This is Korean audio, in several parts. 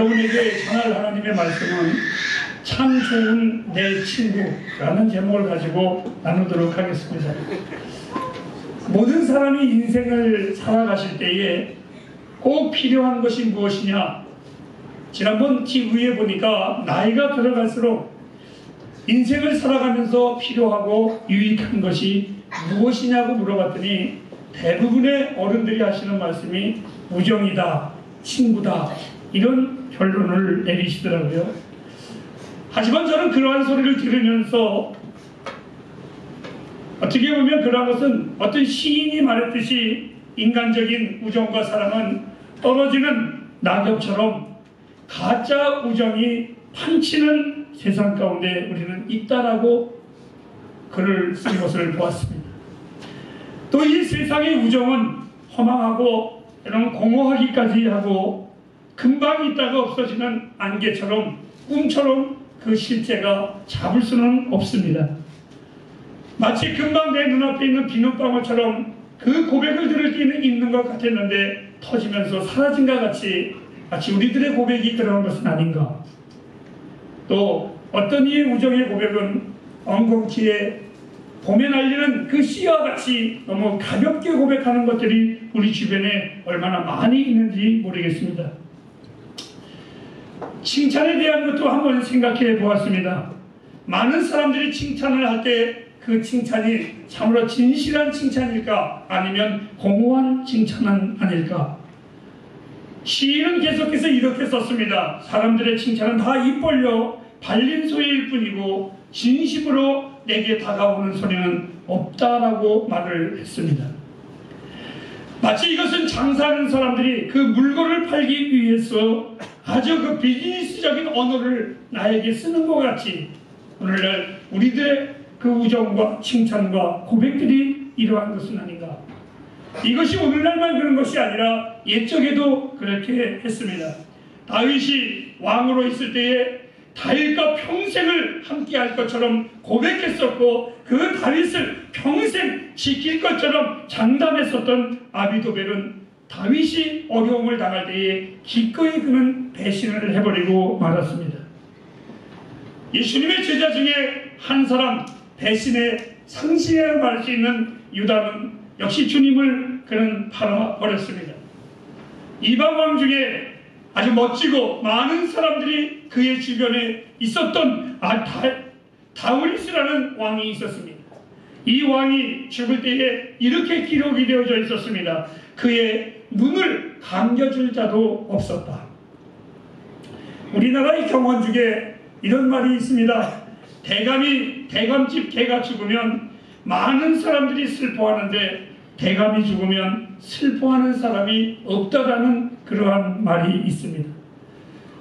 여러분에게 전할 하나님의 말씀은 참 좋은 내 친구라는 제목을 가지고 나누도록 하겠습니다. 모든 사람이 인생을 살아가실 때에 꼭 필요한 것이 무엇이냐? 지난번 TV에 보니까 나이가 들어갈수록 인생을 살아가면서 필요하고 유익한 것이 무엇이냐고 물어봤더니 대부분의 어른들이 하시는 말씀이 우정이다, 친구다, 이런 결론을 내리시더라고요. 하지만 저는 그러한 소리를 들으면서 어떻게 보면 그러한 것은 어떤 시인이 말했듯이 인간적인 우정과 사랑은 떨어지는 낙엽처럼 가짜 우정이 판치는 세상 가운데 우리는 있다라고 글을 쓴 것을 보았습니다. 또 이 세상의 우정은 허망하고 때로는 공허하기까지 하고 금방 있다가 없어지는 안개처럼 꿈처럼 그 실제가 잡을 수는 없습니다. 마치 금방 내 눈앞에 있는 비눗방울처럼 그 고백을 들을 때는 있는 것 같았는데 터지면서 사라진 것 같이 마치 우리들의 고백이 그러한 것은 아닌가. 또 어떤 이의 우정의 고백은 엉겅퀴에 봄에 날리는 그 씨와 같이 너무 가볍게 고백하는 것들이 우리 주변에 얼마나 많이 있는지 모르겠습니다. 칭찬에 대한 것도 한번 생각해 보았습니다. 많은 사람들이 칭찬을 할 때 그 칭찬이 참으로 진실한 칭찬일까 아니면 공허한 칭찬은 아닐까. 시인은 계속해서 이렇게 썼습니다. 사람들의 칭찬은 다 입 벌려 발린 소리일 뿐이고 진심으로 내게 다가오는 소리는 없다라고 말을 했습니다. 마치 이것은 장사하는 사람들이 그 물건을 팔기 위해서 아주 그 비즈니스적인 언어를 나에게 쓰는 것 같이 오늘날 우리들의 그 우정과 칭찬과 고백들이 이러한 것은 아닌가. 이것이 오늘날만 그런 것이 아니라 옛적에도 그렇게 했습니다. 다윗이 왕으로 있을 때에 다윗과 평생을 함께할 것처럼 고백했었고 그 다윗을 평생 지킬 것처럼 장담했었던 아비도벨은 다윗이 어려움을 당할 때에 기꺼이 그는 배신을 해버리고 말았습니다. 예수님의 제자 중에 한 사람, 배신의 상징이라고 말할 수 있는 유다는 역시 주님을 그는 팔아버렸습니다. 이방 왕 중에 아주 멋지고 많은 사람들이 그의 주변에 있었던 다윗이라는 왕이 있었습니다. 이 왕이 죽을 때에 이렇게 기록이 되어져 있었습니다. 그의 눈을 감겨줄 자도 없었다. 우리나라의 경원 중에 이런 말이 있습니다. 대감집 개가 죽으면 많은 사람들이 슬퍼하는데 대감이 죽으면 슬퍼하는 사람이 없다라는 그러한 말이 있습니다.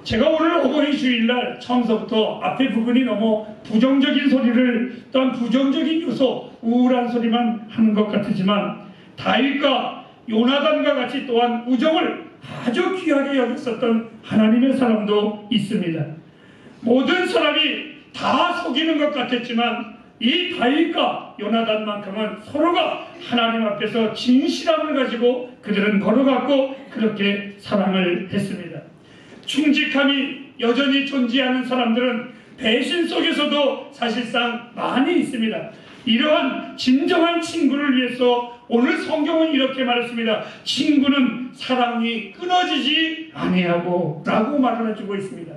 제가 오늘 어버이 주일날 처음서부터 앞에 부분이 너무 부정적인 소리를 또한 부정적인 요소, 우울한 소리만 하는 것 같지만 다윗과 요나단과 같이 또한 우정을 아주 귀하게 여겼었던 하나님의 사람도 있습니다. 모든 사람이 다 속이는 것 같았지만 이 다윗과 요나단만큼은 서로가 하나님 앞에서 진실함을 가지고 그들은 걸어갔고 그렇게 사랑을 했습니다. 충직함이 여전히 존재하는 사람들은 배신 속에서도 사실상 많이 있습니다. 이러한 진정한 친구를 위해서 오늘 성경은 이렇게 말했습니다. 친구는 사랑이 끊어지지 아니하고 라고 말을 해주고 있습니다.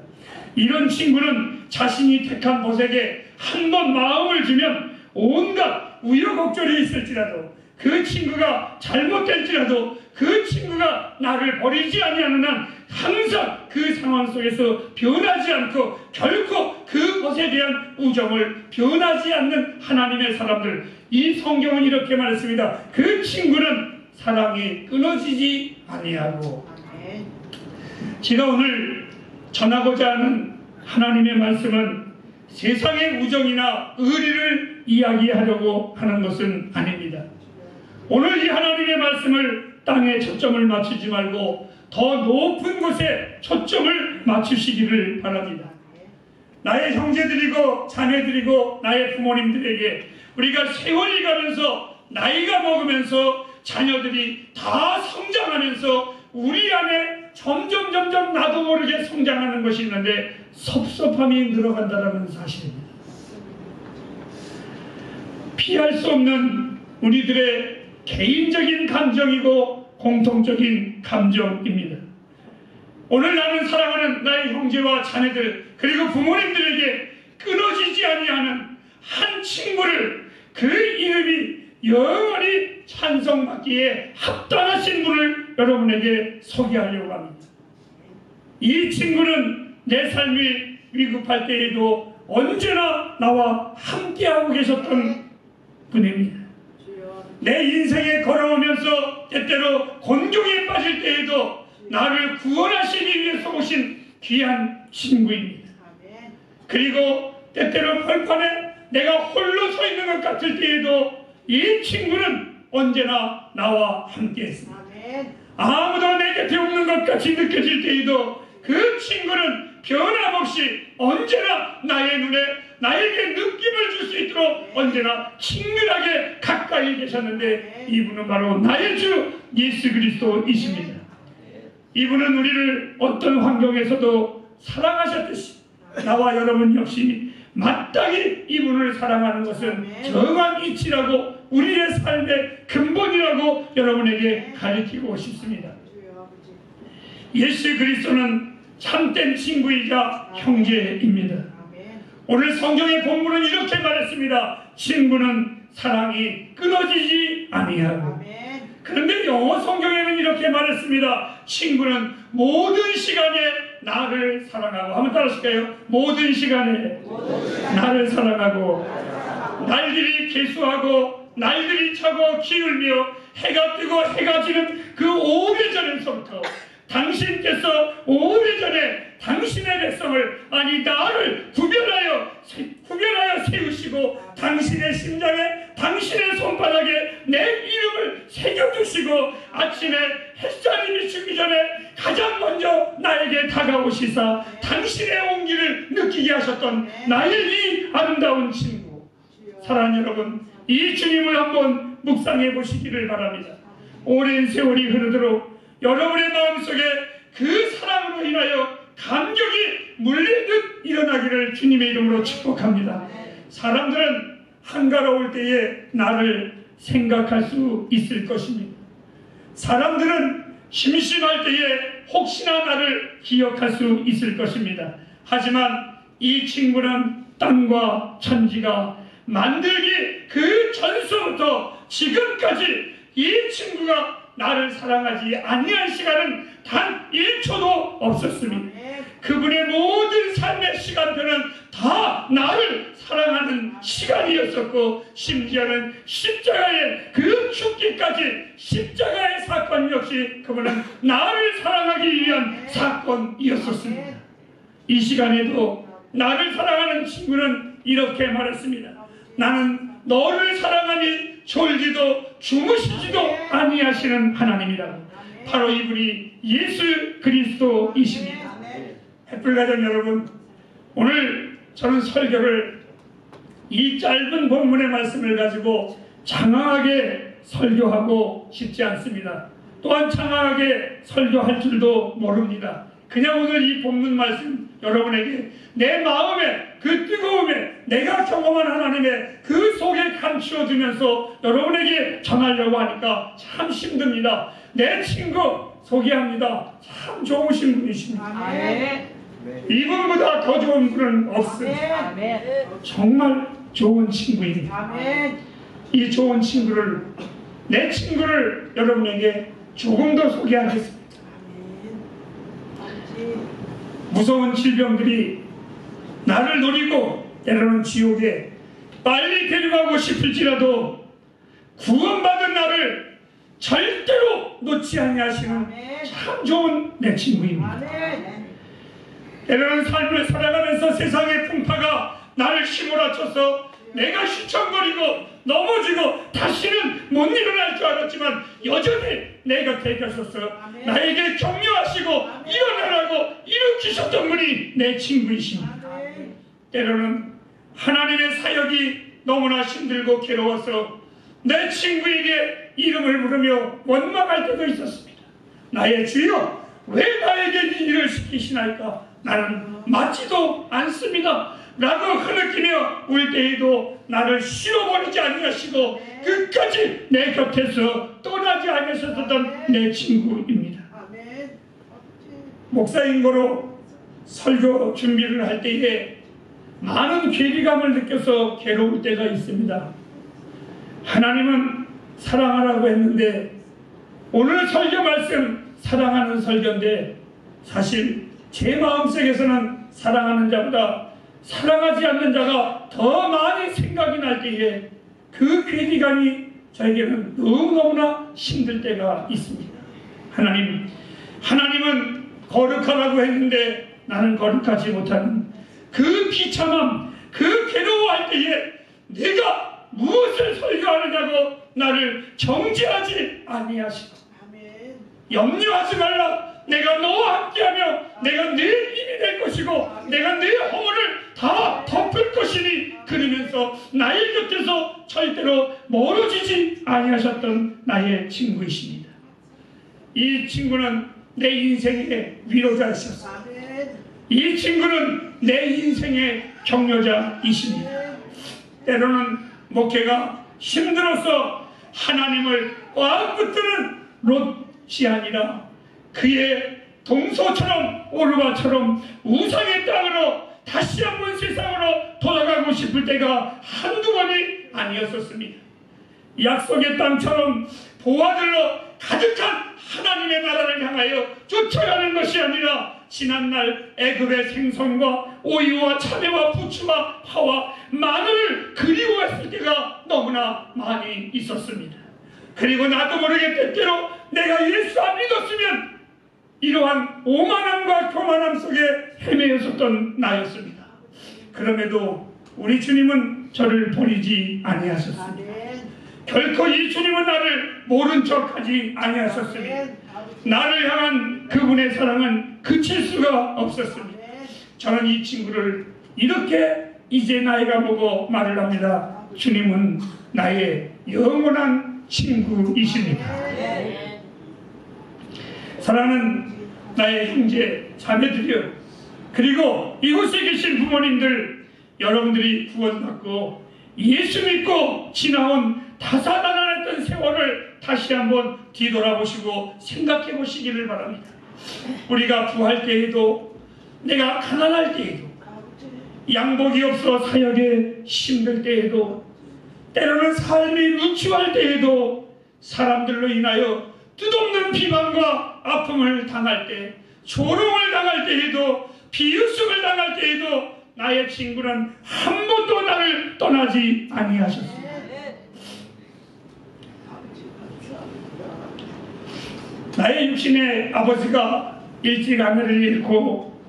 이런 친구는 자신이 택한 것에게 한 번 마음을 주면 온갖 우여곡절이 있을지라도 그 친구가 잘못될지라도 그 친구가 나를 버리지 아니하는 한 항상 그 상황 속에서 변하지 않고 결코 그것에 대한 우정을 변하지 않는 하나님의 사람들, 이 성경은 이렇게 말했습니다. 그 친구는 사랑이 끊어지지 아니하고. 제가 오늘 전하고자 하는 하나님의 말씀은 세상의 우정이나 의리를 이야기하려고 하는 것은 아닙니다. 오늘 이 하나님의 말씀을 땅에 초점을 맞추지 말고 더 높은 곳에 초점을 맞추시기를 바랍니다. 나의 형제들이고 자매들이고 나의 부모님들에게 우리가 세월이 가면서 나이가 먹으면서 자녀들이 다 성장하면서 우리 안에 점점 나도 모르게 성장하는 것이 있는데 섭섭함이 늘어간다는 사실입니다. 피할 수 없는 우리들의 개인적인 감정이고 공통적인 감정입니다. 오늘 나는 사랑하는 나의 형제와 자매들 그리고 부모님들에게 끊어지지 아니하는 한 친구를 그 이름이 영원히 찬송받기에 합당하신 분을 여러분에게 소개하려고 합니다. 이 친구는 내 삶이 위급할 때에도 언제나 나와 함께하고 계셨던 분입니다. 내 인생에 걸어오면서 때때로 곤경에 빠질 때에도 나를 구원하시기 위해서 오신 귀한 친구입니다. 그리고 때때로 벌판에 내가 홀로 서 있는 것 같을 때에도 이 친구는 언제나 나와 함께 했습니다. 아무도 내 곁에 없는 것 같이 느껴질 때에도 그 친구는 변함없이 언제나 나의 눈에 나에게 느낌을 줄 수 있도록 언제나 친밀하게 가까이 계셨는데 이분은 바로 나의 주 예수 그리스도이십니다. 이분은 우리를 어떤 환경에서도 사랑하셨듯이 나와 여러분 역시 마땅히 이분을 사랑하는 것은 정한 이치라고 우리의 삶의 근본이라고 여러분에게 가르치고 싶습니다. 예수 그리스도는 참된 친구이자 형제입니다. 오늘 성경의 본문은 이렇게 말했습니다. 친구는 사랑이 끊어지지 아니하고. 그런데 영어 성경에는 이렇게 말했습니다. 친구는 모든 시간에 나를 사랑하고. 한번 따라하실까요? 모든 시간에 나를 사랑하고 날들이 개수하고 날들이 차고 기울며 해가 뜨고 해가 지는 그 오래전에서부터 당신께서 오래전에 당신의 백성을 아니 나를 구별하여 세우시고 당신의 심장에 당신의 손바닥에 내 이름을 새겨주시고 아침에 햇살이 비추기 전에 가장 먼저 나에게 다가오시사 당신의 온기를 느끼게 하셨던 나의 이 아름다운 친구. 사랑하는 여러분, 이 주님을 한번 묵상해 보시기를 바랍니다. 오랜 세월이 흐르도록 여러분의 마음속에 그 사랑으로 인하여 감격이 물리듯 일어나기를 주님의 이름으로 축복합니다. 사람들은 한가로울 때에 나를 생각할 수 있을 것입니다. 사람들은 심심할 때에 혹시나 나를 기억할 수 있을 것입니다. 하지만 이 친구는 땅과 천지가 만들기 그 전서부터 지금까지 이 친구가 나를 사랑하지 아니한 시간은 단 1초도 없었습니다. 그분의 모든 삶의 시간표는 다 나를 사랑하는 시간이었었고 심지어는 십자가의 그 죽기까지 십자가의 사건 역시 그분은 나를 사랑하기 위한 사건이었었습니다. 이 시간에도 나를 사랑하는 친구는 이렇게 말했습니다. 나는 너를 사랑하니 졸지도 주무시지도 아니하시는 하나님이라고. 바로 이분이 예수 그리스도이십니다. 햇불가정 여러분, 오늘 저는 설교를 이 짧은 본문의 말씀을 가지고 장황하게 설교하고 싶지 않습니다. 또한 장황하게 설교할 줄도 모릅니다. 그냥 오늘 이 본문 말씀 여러분에게 내 마음에 그 뜨거움에 내가 경험한 하나님의 그 속에 감추어주면서 여러분에게 전하려고 하니까 참 힘듭니다. 내 친구 소개합니다. 참 좋으신 분이십니다. 아멘. 이분보다 더 좋은 분은 없습니다. 아멘. 정말 좋은 친구입니다. 아멘. 이 좋은 친구를, 내 친구를 여러분에게 조금 더 소개하겠습니다. 무서운 질병들이 나를 노리고 때로는 지옥에 빨리 데려가고 싶을지라도 구원받은 나를 절대로 놓지 아니하시는 참 좋은 내 친구입니다. 때로는 삶을 살아가면서 세상의 풍파가 나를 휘몰아쳐서 내가 휘청거리고 넘어지고 다시는 못 일어날 줄 알았지만 여전히 내 곁에 계셔서 나에게 격려하시고 일어나라고 일으키셨던 분이 내 친구이십니다. 때로는 하나님의 사역이 너무나 힘들고 괴로워서 내 친구에게 이름을 부르며 원망할 때도 있었습니다. 나의 주여 왜 나에게 이 일을 시키시나이까? 나는 맞지도 않습니다 라고 흐느끼며 울 때에도 나를 실어버리지 아니하시고 끝까지 내 곁에서 떠나지 않으셨던 내 친구입니다. 목사인고로 설교 준비를 할 때에 많은 괴리감을 느껴서 괴로울 때가 있습니다. 하나님은 사랑하라고 했는데 오늘 설교 말씀 사랑하는 설교인데 사실 제 마음속에서는 사랑하는 자보다 사랑하지 않는 자가 더 많이 생각이 날 때에 그 괴리감이 저에게는 너무너무나 힘들 때가 있습니다. 하나님은 거룩하라고 했는데 나는 거룩하지 못하는 그 비참함, 그 괴로워할 때에 내가 무엇을 설교하느냐고 나를 정죄하지 아니하시고 염려하지 말라. 내가 너와 함께하며 내가 네 힘이 될 것이고 내가 네 허물을 다 덮을 것이니 그러면서 나의 곁에서 절대로 멀어지지 아니하셨던 나의 친구이십니다. 이 친구는 내 인생의 위로자이셨습니다. 이 친구는 내 인생의 격려자이십니다. 때로는 목회가 힘들어서 하나님을 꽉 붙드는 롯이 아니라 그의 동서처럼 오르바처럼 우상의 땅으로 다시 한번 세상으로 돌아가고 싶을 때가 한두 번이 아니었었습니다. 약속의 땅처럼 보화들로 가득한 하나님의 나라를 향하여 쫓아가는 것이 아니라 지난날 애굽의 생선과 오이와 참외와 부추와 파와 마늘을 그리워했을 때가 너무나 많이 있었습니다. 그리고 나도 모르게 때때로 내가 예수 안 믿었으면 이러한 오만함과 교만함 속에 헤매였었던 나였습니다. 그럼에도 우리 주님은 저를 버리지 아니하셨습니다. 결코 이 주님은 나를 모른 척하지 아니하셨습니다. 나를 향한 그분의 사랑은 그칠 수가 없었습니다. 저는 이 친구를 이렇게 이제 나이가 먹어 말을 합니다. 주님은 나의 영원한 친구이십니다. 사랑하는 나의 형제 자매들이여, 그리고 이곳에 계신 부모님들, 여러분들이 구원받고 예수 믿고 지나온 다사다난했던 세월을 다시 한번 뒤돌아보시고 생각해 보시기를 바랍니다. 우리가 구할 때에도, 내가 가난할 때에도, 양복이 없어 사역에 힘들 때에도, 때로는 삶이 누추할 때에도, 사람들로 인하여 뜻없는 비방과 아픔을 당할 때, 조롱을 당할 때에도, 비웃음을 당할 때에도 나의 친구는 한 번도 나를 떠나지 아니하셨습니다. 나의 육신의 아버지가 일찍 아내를 잃고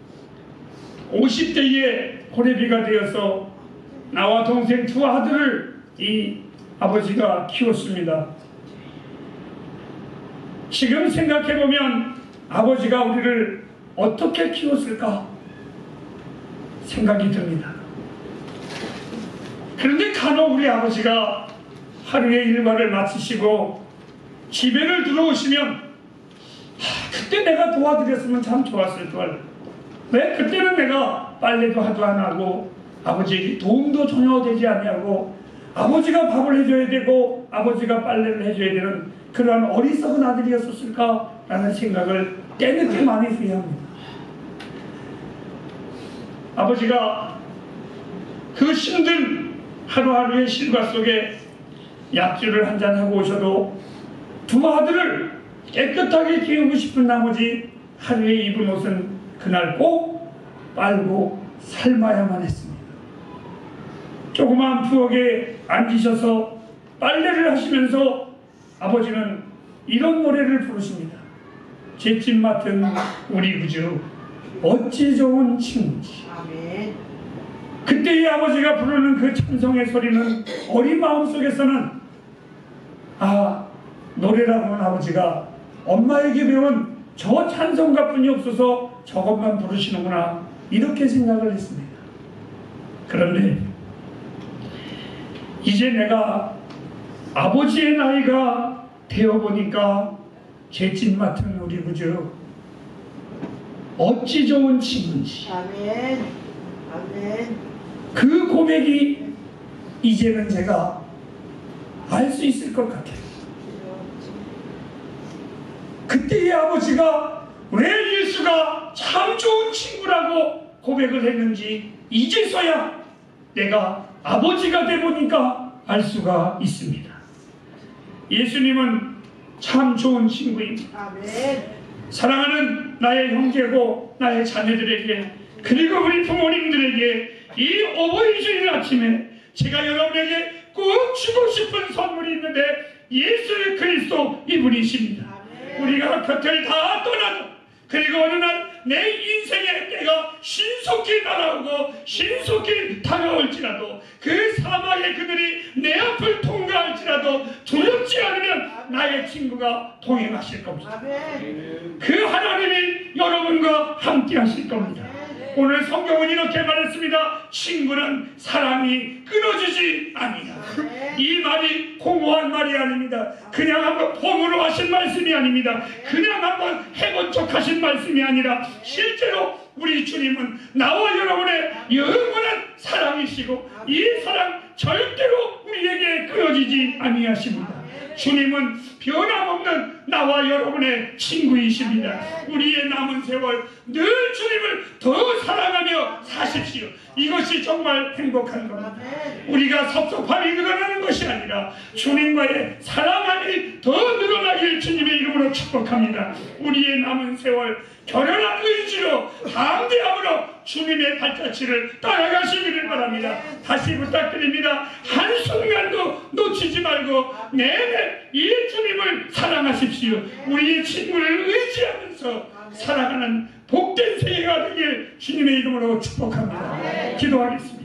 50대에 고래비가 되어서 나와 동생 두 아들을 이 아버지가 키웠습니다. 지금 생각해보면 아버지가 우리를 어떻게 키웠을까 생각이 듭니다. 그런데 간혹 우리 아버지가 하루의 일과를 마치시고 집에를 들어오시면 그때 내가 도와드렸으면 참 좋았을 걸. 왜 그때는 내가 빨래도 하도 안 하고 아버지에게 도움도 전혀 되지 아니하고 아버지가 밥을 해줘야 되고 아버지가 빨래를 해줘야 되는 그러한 어리석은 아들이었을까라는 생각을 때늦게 많이 후회합니다. 아버지가 그 힘든 하루하루의 실과 속에 약주를 한잔하고 오셔도 두 아들을 깨끗하게 키우고 싶은 나머지 하루에 입은 옷은 그날 꼭 빨고 삶아야만 했습니다. 조그마한 부엌에 앉으셔서 빨래를 하시면서 아버지는 이런 노래를 부르십니다. 잿집 맡은 우리 구주 어찌 좋은 친구지. 그때의 아버지가 부르는 그 찬송의 소리는 어린 마음속에서는 노래라고 하는 아버지가 엄마에게 배운 저 찬송가뿐이 없어서 저것만 부르시는구나 이렇게 생각을 했습니다. 그런데 이제 내가 아버지의 나이가 되어보니까 잿집 맡은 우리 구주 어찌 좋은 친구인지. 아멘. 아멘. 그 고백이 이제는 제가 알 수 있을 것 같아요. 그때의 아버지가 왜 예수가 참 좋은 친구라고 고백을 했는지 이제서야 내가 아버지가 돼 보니까 알 수가 있습니다. 예수님은 참 좋은 친구입니다. 아멘. 사랑하는 나의 형제고 나의 자녀들에게, 그리고 우리 부모님들에게 이 어버이 주일 아침에 제가 여러분에게 꼭 주고 싶은 선물이 있는데, 예수 그리스도 이분이십니다. 우리가 곁을 다 떠나도, 그리고 어느 날 내 인생의 때가 신속히 날아오고 신속히 다가올지라도, 그 사막에 그들이 내 앞을 통과할지라도 두렵지 않으면 나의 친구가 동행하실 겁니다. 그 하나님이 여러분과 함께 하실 겁니다. 오늘 성경은 이렇게 말했습니다. 친구는 사랑이 끊어지지 아니하다. 이 말이 공허한 말이 아닙니다. 그냥 한번 폼으로 하신 말씀이 아닙니다. 그냥 한번 해본 척 하신 말씀이 아니라 실제로 우리 주님은 나와 여러분의 영원한 사랑이시고, 이 사랑 절대로 우리에게 끊어지지 아니하십니다. 주님은 변함없는 나와 여러분의 친구이십니다. 우리의 남은 세월 늘 주님을 더 사랑하며 사십시오. 이것이 정말 행복한 겁니다. 우리가 섭섭함이 늘어나는 것이 아니라 주님과의 사랑함이 더 늘어나길 주님의 이름으로 축복합니다. 우리의 남은 세월 결연한 의지로 담대함으로 주님의 발자취를 따라가시기를 바랍니다. 다시 부탁드립니다. 한순간도 놓치지 말고 내내 이 주님을 사랑하십시오. 우리의 친구를 의지하면서 살아가는 복된 세계가 되길 주님의 이름으로 축복합니다. 기도하겠습니다.